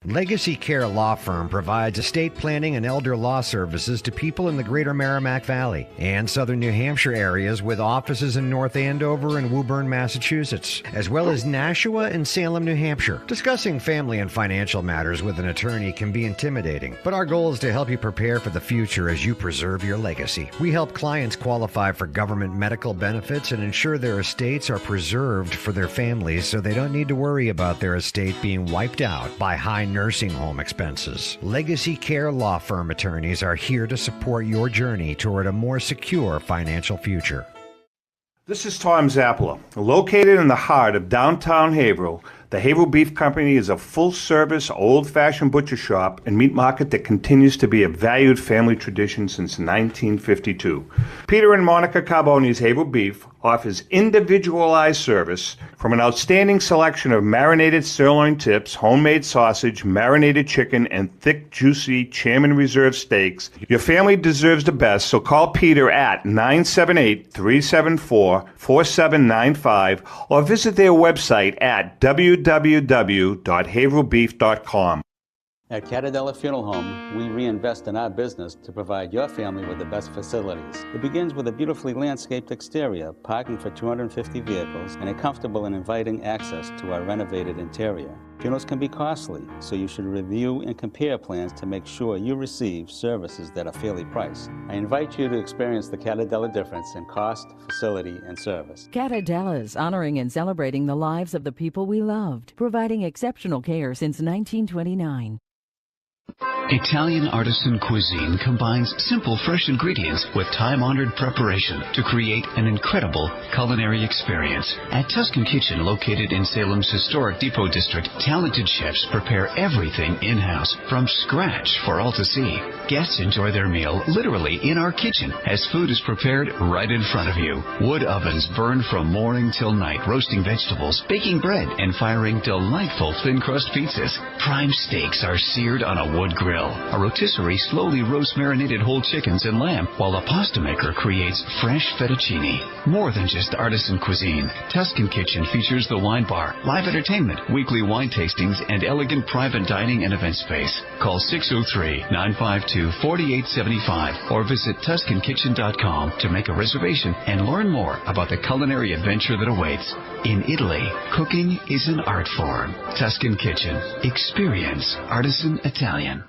Legacy Care Law Firm provides estate planning and elder law services to people in the greater Merrimack Valley and southern New Hampshire areas with offices in North Andover and Woburn, Massachusetts, as well as Nashua and Salem, New Hampshire. Discussing family and financial matters with an attorney can be intimidating, but our goal is to help you prepare for the future as you preserve your legacy. We help clients qualify for government medical benefits and ensure their estates are preserved for their families so they don't need to worry about their estate being wiped out by high nursing home expenses. Legacy Care Law Firm attorneys are here to support your journey toward a more secure financial future. This is Tom Zappala. Located in the heart of downtown Haverhill, the Haverhill Beef Company is a full-service, old-fashioned butcher shop and meat market that continues to be a valued family tradition since 1952. Peter and Monica Carboni's Haverhill Beef offers individualized service from an outstanding selection of marinated sirloin tips, homemade sausage, marinated chicken, and thick, juicy Chairman Reserve steaks. Your family deserves the best, so call Peter at 978-374-4795 or visit their website at www.haverhillbeef.com. At Catadella Funeral Home, we reinvest in our business to provide your family with the best facilities. It begins with a beautifully landscaped exterior, parking for 250 vehicles, and a comfortable and inviting access to our renovated interior. Funerals can be costly, so you should review and compare plans to make sure you receive services that are fairly priced. I invite you to experience the Catadella difference in cost, facility, and service. Catadella's honoring and celebrating the lives of the people we loved, providing exceptional care since 1929. Italian artisan cuisine combines simple, fresh ingredients with time-honored preparation to create an incredible culinary experience. At Tuscan Kitchen, located in Salem's historic Depot District, talented chefs prepare everything in-house from scratch for all to see. Guests enjoy their meal literally in our kitchen as food is prepared right in front of you. Wood ovens burn from morning till night, roasting vegetables, baking bread, and firing delightful thin-crust pizzas. Prime steaks are seared on a wood grill. A rotisserie slowly roasts marinated whole chickens and lamb, while a pasta maker creates fresh fettuccine. More than just artisan cuisine, Tuscan Kitchen features the wine bar, live entertainment, weekly wine tastings, and elegant private dining and event space. Call 603-952-4875 or visit TuscanKitchen.com to make a reservation and learn more about the culinary adventure that awaits. In Italy, cooking is an art form. Tuscan Kitchen. Experience artisan Italian.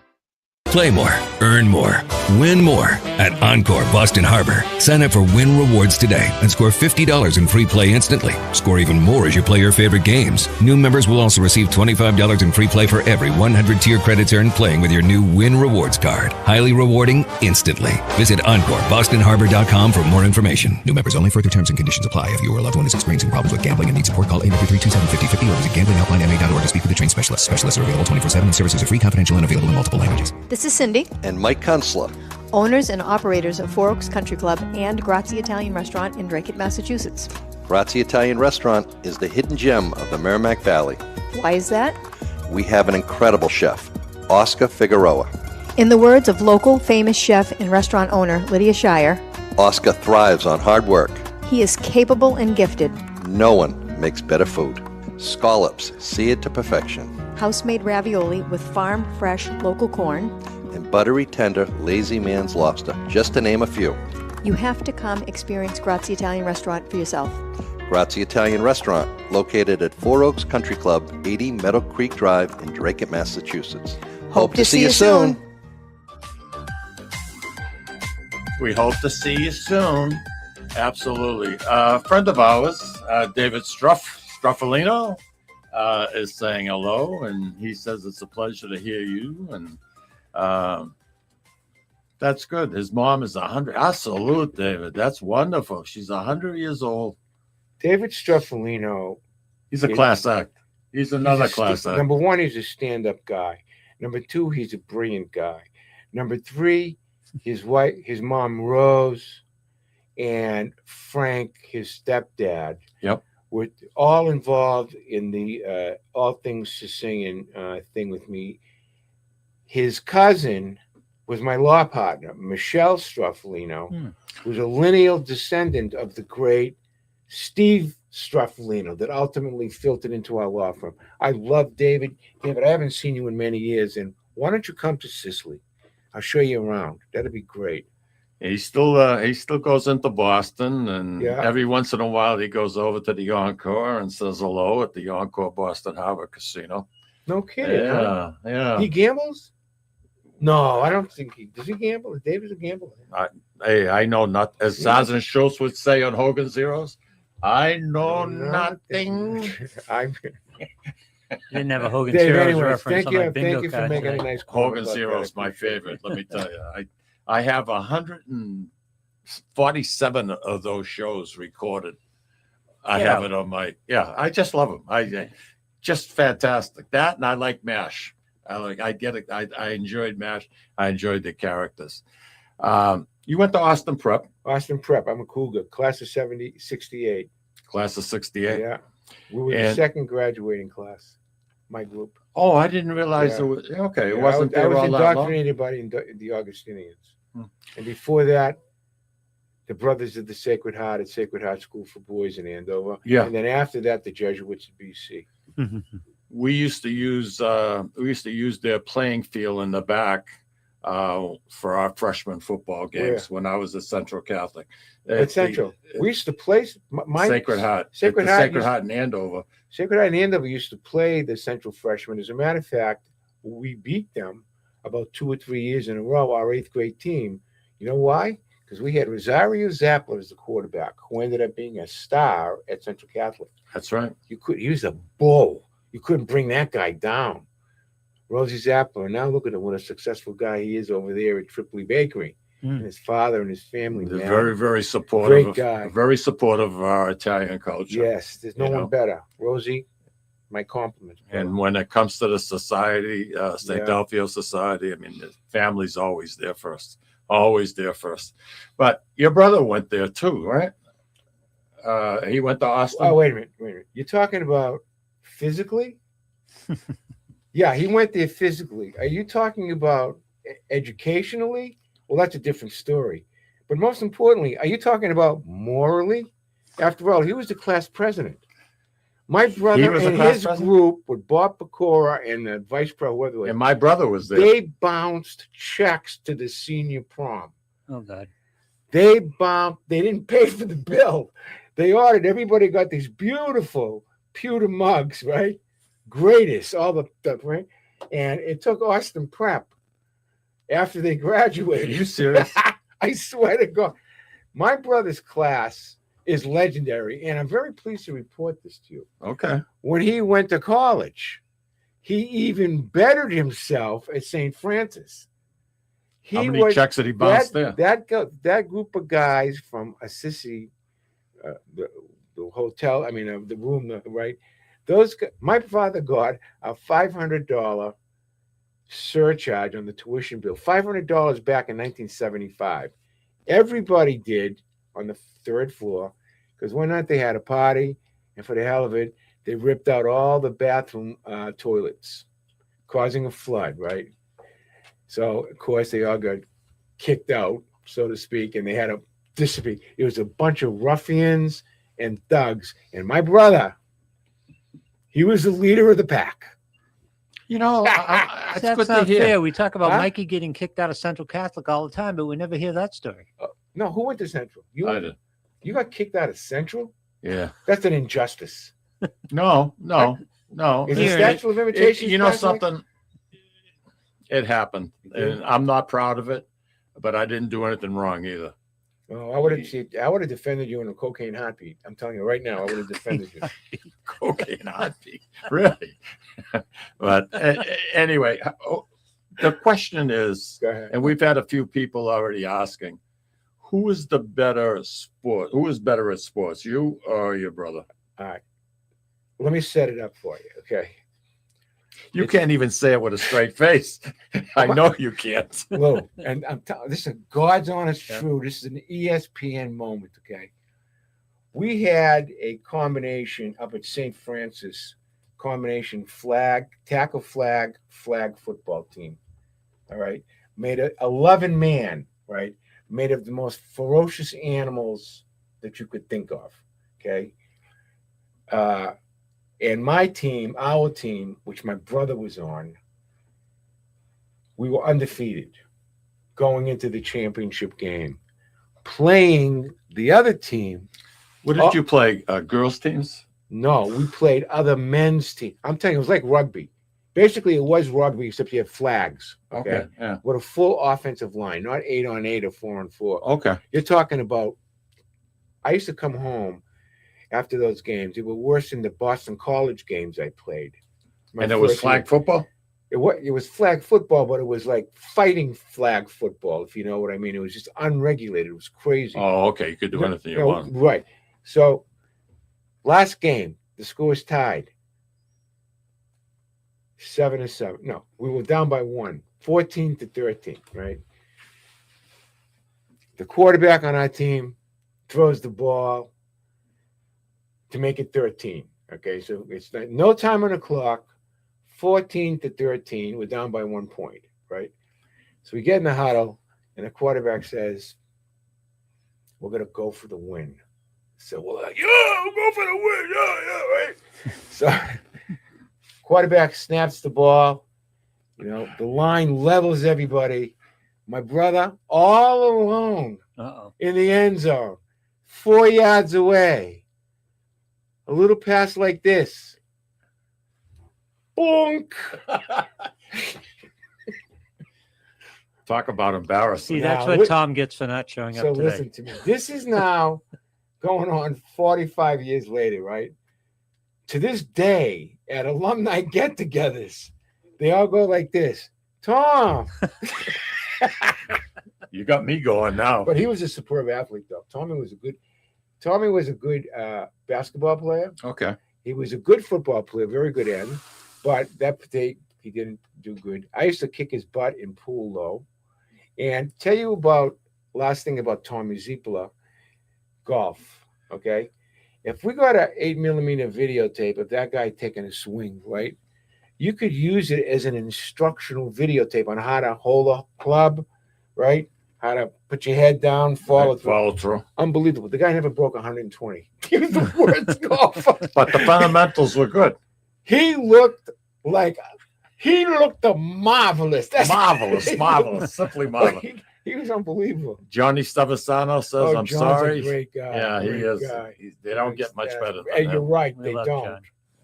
Play more, earn more, win more at Encore Boston Harbor. Sign up for Win Rewards today and score $50 in free play instantly. Score even more as you play your favorite games. New members will also receive $25 in free play for every 100 tier credits earned playing with your new Win Rewards card. Highly rewarding instantly. Visit EncoreBostonHarbor.com for more information. New members only. Further terms and conditions apply. If you or a loved one is experiencing problems with gambling and needs support, call 893-227-5050 or visit gamblinghelplinema.org to speak with a trained specialist. Specialists are available 24/7 and services are free, confidential, and available in multiple languages. This is Cindy. And Mike Kunstler. Owners and operators of Four Oaks Country Club and Grazie Italian Restaurant in Drake, Massachusetts. Grazie Italian Restaurant is the hidden gem of the Merrimack Valley. Why is that? We have an incredible chef, Oscar Figueroa. In the words of local famous chef and restaurant owner Lydia Shire, Oscar thrives on hard work. he is capable and gifted. No one makes better food. Scallops, seared to perfection. House-made ravioli with farm-fresh local corn. And buttery, tender, lazy man's lobster, just to name a few. You have to come experience Grazie Italian Restaurant for yourself. Grazie Italian Restaurant, located at Four Oaks Country Club, 80 Meadow Creek Drive in Drake, Massachusetts. Hope to see you soon. We hope to see you soon. Absolutely. A friend of ours, David Struffolino, is saying hello, and he says it's a pleasure to hear you. And that's good. His mom is 100. I salute David. That's wonderful. She's 100 years old. David Struffolino. He's a class act. He's another class act. Number one, he's a stand-up guy. Number two, he's a brilliant guy. Number three, his mom Rose, and Frank, his stepdad. Yep. Were all involved in the All Things to Singing thing with me. His cousin was my law partner, Michelle Struffolino, who's a lineal descendant of the great Steve Struffolino that ultimately filtered into our law firm. I love David. David, I haven't seen you in many years, and why don't you come to Sicily? I'll show you around. That'd be great. He still goes into Boston, and every once in a while he goes over to the Encore and says hello at the Encore Boston Harbor Casino. No kidding. Yeah, yeah. He gambles? No, I don't think he does. He gamble? David's a gambler. I know not, as Sergeant Schultz would say on Hogan's Heroes. I know nothing. Didn't have a Hogan's Dave, Heroes anyways, reference on my bingo thank you for card making today. a nice comment Hogan's about Heroes, that. my favorite. Let me tell you, I have 147 of those shows recorded. I have it on my. I just love them. I just fantastic. That, and I like MASH. I get it. I enjoyed MASH. I enjoyed the characters. You went to Austin Prep. Austin Prep. I'm a Cougar. Class of 68. Class of 68. Yeah. We were the second graduating class, my group. Oh, I didn't realize it was. Okay, it Yeah, wasn't I there was all that long. indoctrinated by the Augustinians. And before that, the Brothers of the Sacred Heart at Sacred Heart School for Boys in Andover. Yeah. And then after that, the Jesuits at BC. We used to use their playing field in the back for our freshman football games when I was at Central Catholic. At Central, we used to play my Sacred Heart. Sacred Heart in Andover. Sacred Heart in Andover used to play the Central freshmen. As a matter of fact, we beat them about 2 or 3 years in a row. Our 8th grade team. You know why? Because we had Rosario Zappala as the quarterback, who ended up being a star at Central Catholic. That's right. He was a bull. You couldn't bring that guy down. Rosie Zappala. Now look at him, what a successful guy he is over there at Tripoli Bakery. And his father and his family. They're man. very, very supportive. Great guy. Very supportive of our Italian culture. Yes, there's no one better. Rosie, my compliments. And when it comes to the society, St. Delphio Society, I mean, the family's always there first. Always there first. But your brother went there too, right? He went to Austin. Oh, wait a minute. You're talking about physically? Yeah, he went there physically. Are you talking about educationally? Well, that's a different story. But most importantly, are you talking about morally? After all, he was the class president. My brother and his group with Bob Pecora and the vice pro, whoever it was, and my brother was there. They bounced checks to the senior prom. Oh, God. They didn't pay for the bill. They ordered, everybody got these beautiful pewter mugs, right? Greatest, all the stuff, right? And it took Austin Prep after they graduated. Are you serious? I swear to God. My brother's class is legendary, and I'm very pleased to report this to you. Okay. When he went to college, he even bettered himself at St. Francis. How many checks did he bounce there? That group of guys from Assisi, the hotel, the room, right? My father got a $500 surcharge on the tuition bill, $500 back in 1975. Everybody did on the 3rd floor, because one night they had a party, and for the hell of it, They ripped out all the bathroom toilets, causing a flood, right? So, of course, they all got kicked out, so to speak, and they had to dissipate. It was a bunch of ruffians and thugs. And my brother, he was the leader of the pack. You know, That's it's good to not hear. fair. We talk about Huh? Mikey getting kicked out of Central Catholic all the time, but we never hear that story. No, who went to Central? I did. You got kicked out of Central? Yeah. That's an injustice. No. Is the Here, statute of limitations? You know passed, Mike? something? It happened, and I'm not proud of it, but I didn't do anything wrong either. Oh, I would have defended you in a cocaine heartbeat. I'm telling you right now, I would have defended you. Cocaine heartbeat, really? But anyway, the question is, Go ahead. and we've had a few people already asking, who is the better sport? Who is better at sports, you or your brother? All right. Let me set it up for you, okay? You can't even say it with a straight face. I know you can't. Lou, and I'm telling this is God's honest truth. This is an ESPN moment, okay? We had a combination up at St. Francis, tackle flag football team. All right. Made a 11-man, right? Made of the most ferocious animals that you could think of. Okay. And my team, our team, which my brother was on, we were undefeated going into the championship game, playing the other team. What did you play? Girls teams? No, we played other men's team. I'm telling you, it was like rugby. Basically, it was rugby, except you had flags. Okay. Yeah. With a full offensive line, not 8-on-8 or 4-on-4. Okay. You're talking about. I used to come home after those games. They were worse than the Boston College games I played. And it was flag football? It was flag football, but it was like fighting flag football, if you know what I mean. It was just unregulated. It was crazy. Oh, okay. You could do anything you want. Right. So, last game, the score is tied. 7-7. No, we were down by 1, 14-13, right? The quarterback on our team throws the ball to make it 13. Okay, so it's no time on the clock, 14-13. We're down by 1 point, right? So we get in the huddle, and the quarterback says, "We're gonna go for the win." So we're like, "Yeah, we'll go for the win." Yeah, right. So quarterback snaps the ball. You know, the line levels everybody. My brother all alone in the end zone, 4 yards away. A little pass like this. Bonk. Talk about embarrassing. See, that's Now, what Tom gets for not showing up So today. listen to me. This is now going on 45 years later, right? To this day, at alumni get-togethers, they all go like this. Tom. You got me going now. But he was a superb athlete, though. Tommy was a good basketball player. Okay. He was a good football player, very good end. But that day, he didn't do good. I used to kick his butt in pool, though. And tell you about, last thing about Tommy Zappala, golf, okay? If we got an 8mm videotape of that guy taking a swing, right, you could use it as an instructional videotape on how to hold a club, right? How to put your head down, follow through. Unbelievable. The guy never broke 120. He was the worst golfer. But the fundamentals were good. He looked marvelous. That's Marvelous, simply marvelous. He was unbelievable. Johnny Stavasano says, "I'm John's sorry." a great guy. Yeah, he Great is. guy. They don't get much better than Hey, him. you're right. We They love don't. John.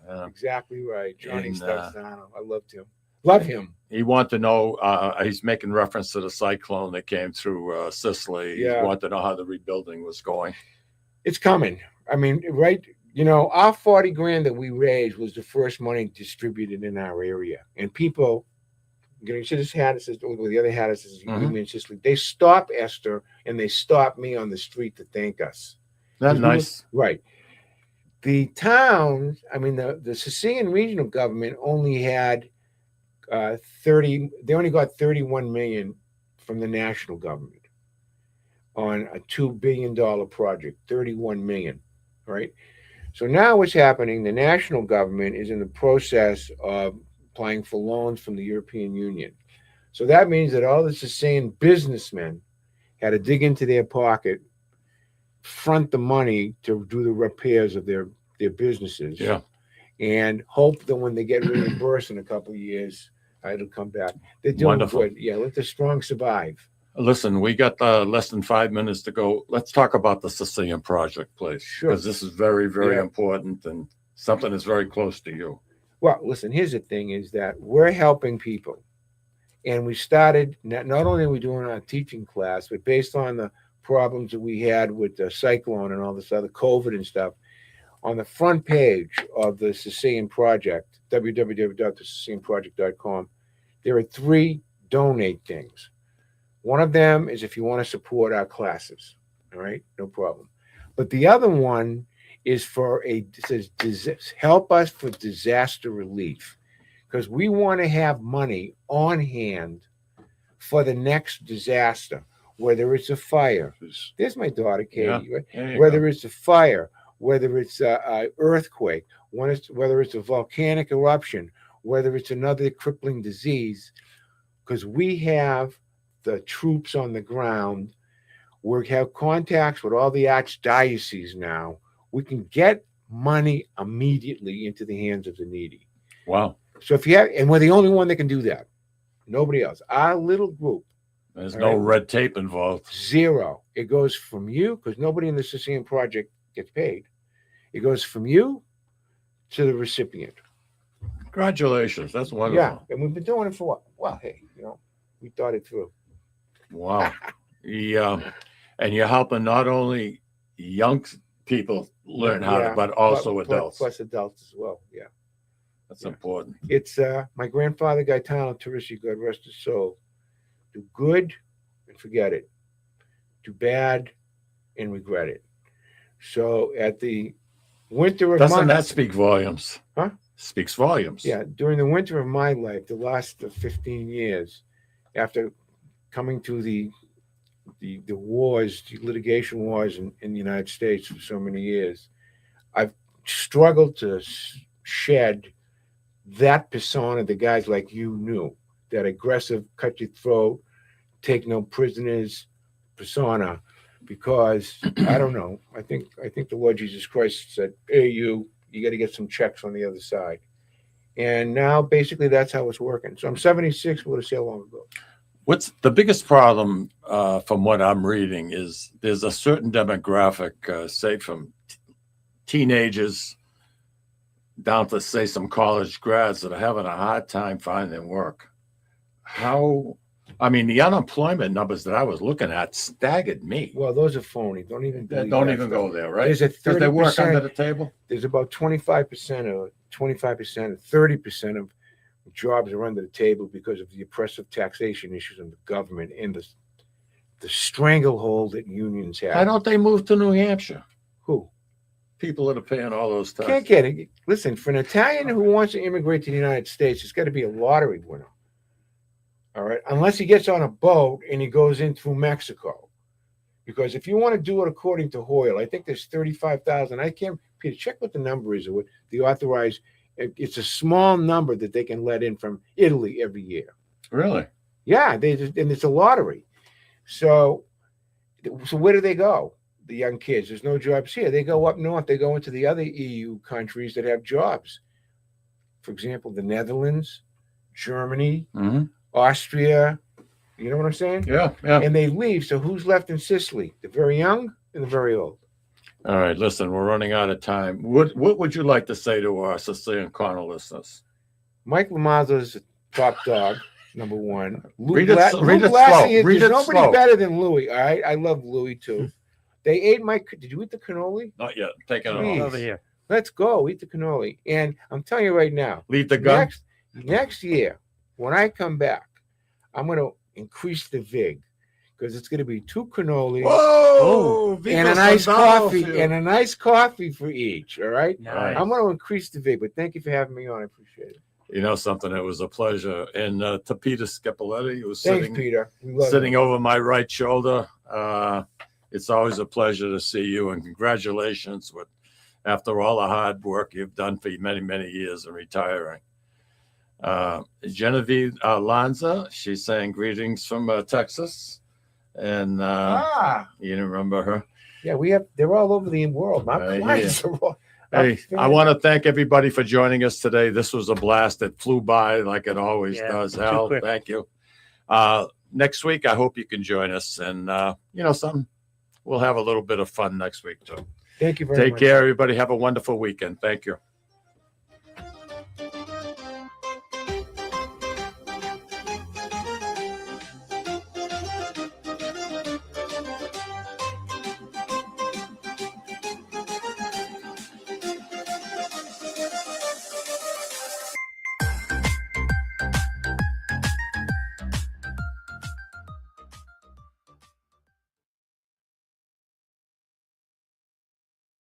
Yeah. Exactly right. Johnny And, Stavasano. I loved him. Love him. He wanted to know, he's making reference to the cyclone that came through Sicily. Yeah. He wanted to know how the rebuilding was going. It's coming. I mean, right? You know, our 40 grand that we raised was the first money distributed in our area. And people, you should have had us, with the other had us, You Me and Sicily. They stop Esther and they stop me on the street to thank us. That's nice. Right. The town, I mean, the Sicilian regional government only had they only got 31 million from the national government on a $2 billion project, 31 million, right? So now what's happening, the national government is in the process of applying for loans from the European Union. So that means that all the Sicilian businessmen had to dig into their pocket, front the money to do the repairs of their businesses. Yeah. And hope that when they get reimbursed in a couple of years, it'll come back. They're doing Wonderful. good. Yeah, let the strong survive. Listen, we got less than 5 minutes to go. Let's talk about the Sicilian project, please. Sure. Because this is very, very Yeah. important and something that's very close to you. Well, listen, here's the thing is that we're helping people. And we started, not only are we doing our teaching class, but based on the problems that we had with the cyclone and all this other COVID and stuff, on the front page of the Sicilian Project, www.thesicilianproject.com, there are 3 donate things. One of them is if you want to support our classes, all right, no problem. But the other one is it says help us for disaster relief, because we want to have money on hand for the next disaster, whether it's a fire. There's my daughter, Katie. Yeah, Right? there you Whether go. it's a fire, whether it's an earthquake, whether it's a volcanic eruption, whether it's another crippling disease, because we have the troops on the ground. We have contacts with all the archdioceses now. We can get money immediately into the hands of the needy. Wow. So if you have, and we're the only one that can do that. Nobody else. Our little group. There's all no right, red tape involved. 0. It goes from you, because nobody in the Sicilian Project gets paid. It goes from you to the recipient. Congratulations. That's wonderful. Yeah. And we've been doing it for what? Well, hey, we thought it through. Wow. And you're helping not only young people learn how to, but also adults. Plus adults as well. Yeah. That's important. It's my grandfather Gaetano Teresi, God rest his soul. Do good and forget it. Do bad and regret it. So at the winter of Doesn't that speak volumes? Huh? Speaks volumes. Yeah. During the winter of my life, the last 15 years, after coming to the wars, the litigation wars in the United States for so many years, I've struggled to shed that persona the guys like you knew, that aggressive, cut your throat, take no prisoners persona, because I don't know. I think the Lord Jesus Christ said, "Hey, you got to get some checks on the other side." And now basically that's how it's working. So I'm 76. What to say how long ago? What's the biggest problem from what I'm reading is there's a certain demographic, say from teenagers down to say some college grads that are having a hard time finding work. The unemployment numbers that I was looking at staggered me. Well, those are phony. Don't even go there, right? There's a 30%. Because they work under the table. There's about 25% or 30% of jobs are under the table because of the oppressive taxation issues in the government and the stranglehold that unions have. Why don't they move to New Hampshire? Who? People that are paying all those taxes. Can't get it. Listen, for an Italian who wants to immigrate to the United States, it's got to be a lottery winner. All right, unless he gets on a boat and he goes in through Mexico, because if you want to do it according to Hoyle, I think there's 35,000. I can't, Peter, check what the number is. Or what the authorized. It's a small number that they can let in from Italy every year. Really? Yeah, and it's a lottery. So where do they go? The young kids. There's no jobs here. They go up north. They go into the other EU countries that have jobs. For example, the Netherlands, Germany, Austria. You know what I'm saying? Yeah, yeah. And they leave. So who's left in Sicily? The very young and the very old. All right, listen, we're running out of time. What would you like to say to our Sicilian Corner listeners? Mike Lamazzo's a top dog, number one. Read it slow. Read it nobody slow. better than Louis. All right, I love Louis too. They ate my. Did you eat the cannoli? Not yet. Take it Please. off. Over here. Let's go eat the cannoli. And I'm telling you right now, Leave the gun. next year when I come back, I'm going to increase the vig because it's going to be 2 cannolis. Whoa! And a nice coffee for each. All right. Nice. I'm going to increase the vig, but thank you for having me on. I appreciate it. You know something? It was a pleasure. And to Peter Scipoletti, who was Thanks, Peter. We love sitting you. over my right shoulder. It's always a pleasure to see you, and congratulations with after all the hard work you've done for many, many years in retiring. Genevieve Lanza, she's saying greetings from Texas. And you remember her? Yeah, they're all over the world. My clients are all. Hey, I want to thank everybody for joining us today. This was a blast. It flew by like it always does. Hal, thank you. Next week, I hope you can join us. And, we'll have a little bit of fun next week, too. Thank you very much. Take care, everybody. Have a wonderful weekend. Thank you.